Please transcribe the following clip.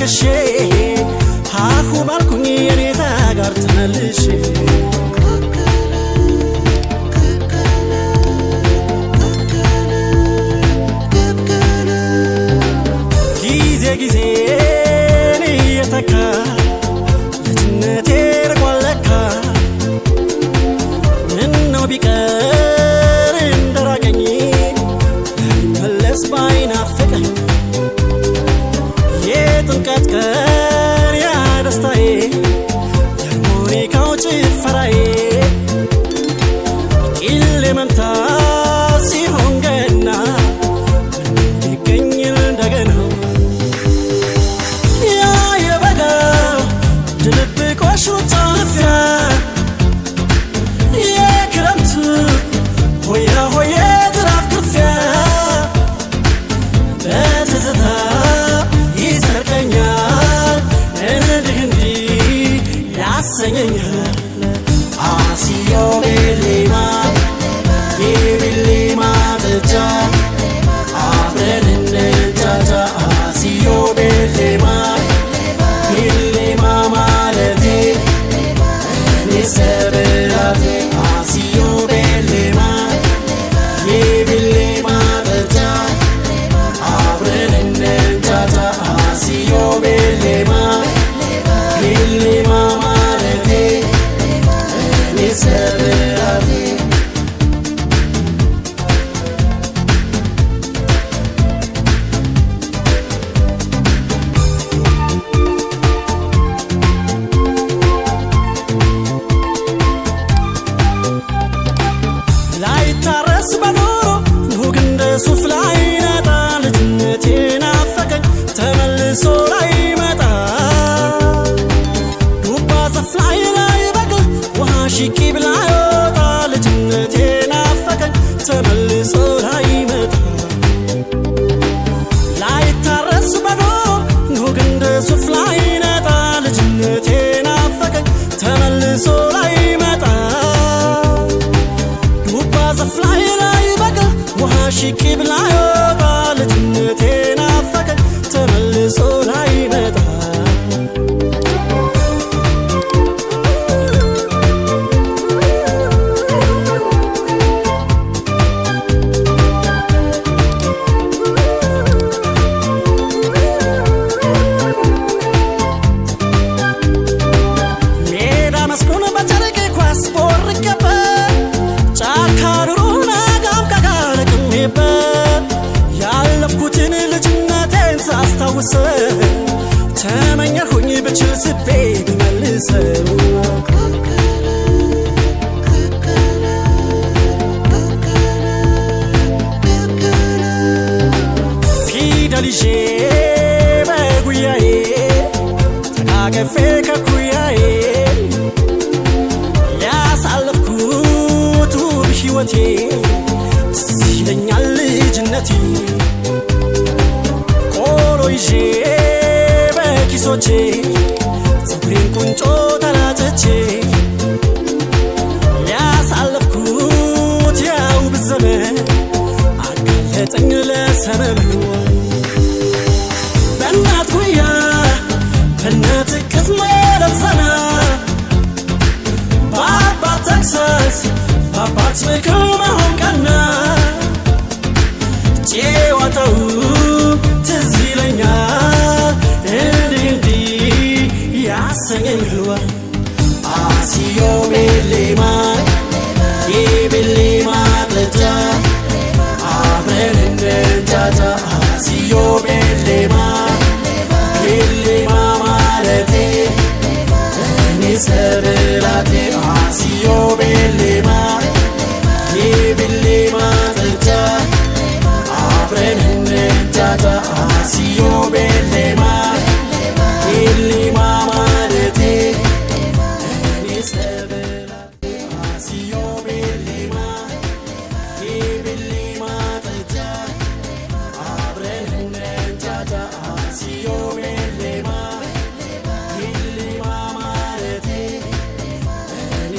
ታግሼ ሃሁ ባልኩኝ የኔታ ጋር ተመልሼ ጊዜን እየተካ ልጅነቴ ርቋል ለካ ምነው ቢቀር እንደራቀኝ መለስ ባይናፍቀኝ የጥምቀት ቀን ያ ደስታዬ የሞኒካው ጭፈራዬ ቂሌ መንታ ሲሆን ገና ቢገኝ እንደገና ድብቆሹ ጣፊያ የክረምቱ ሆያ ሆዬ ዝናብ ክፊያ በትዝታ ይሰርቀኛል እንዲህ ያሰኘኛል አሲዮ ቤሌማ የቤሌማ ጥጃ አብረን እንጫጫ አሲዮ ቤሌማ Severate asio belema ye belema taja abrenne taja asio belema belema marete ni severate ታረስ በኖሮ ኑግ እንደ ሱፍ ላይ ነጣ ልጅነቴ ናፈቀኝ ተመልሶ ላይ መጣ ዱባ ዛፍ ላይ በቅል ውሃ ሽቂ ብላ ይወጣ ልጅነቴ ናፈቀኝ ተመልሶ ላይ መጣ ላይታረስ በኖሮ ኑግ እንደ ሱፍ ላይ ነጣ ልጅነቴ ናፈቀኝ ተመልሶ ላይ መጣ ፍላይ ላይ በቃ ውሃ ሽቂ ብላ ይወጣ ልጅነቴ ናፈቀኝ ተመልሶ ላይ መጣ ሜዳ መስኩን በጨረቄ ኳስ ቦርቀበ ያለፍኩትን ልጅነቴን ሳስታውስ ተመኘሁኝ ብችል ስቤ ብመልሰው ፊደል ይዤ በጉያዬ ተቃቅፌ ከኩያዬ ያሳለፍኩት ውብ ሕይወቴ ይለኛል ልጅነቴ ቆሎ ይዤ በኪሶቼ ፀጉሬን ቁንጮ ተላጨቼ ያሳለፍኩት ያውብ ዘመን አጋለጠኝ ለሰመኑ በእናት ጉያ በእናት እቅፍ መለዘና በአባት ተግሳጽ በአባት ምክር መሆን ቀና ጨዋታው ትዝ ይለኛል እንዲህ ያሰኘኛል አሲዮ ቤሌማ የቤሌማ ጥጃ አብረን እንጫጫ አሲዮ ቤሌማ ቤሌማ ማለቴ እኔ ሰብላቴ አሲዮ ቤሌማ የቤሌማ ጥጃ አብረን እንጫጫ አሲዮ ቤሌማ ቤሌማ ማለቴ እኔ ሰብላቴ አሲዮ ቤሌማ የቤሌማ ጥጃ አብረን እንጫጫ አሲዮ ቤሌማ ቤሌማ ማለቴ እኔ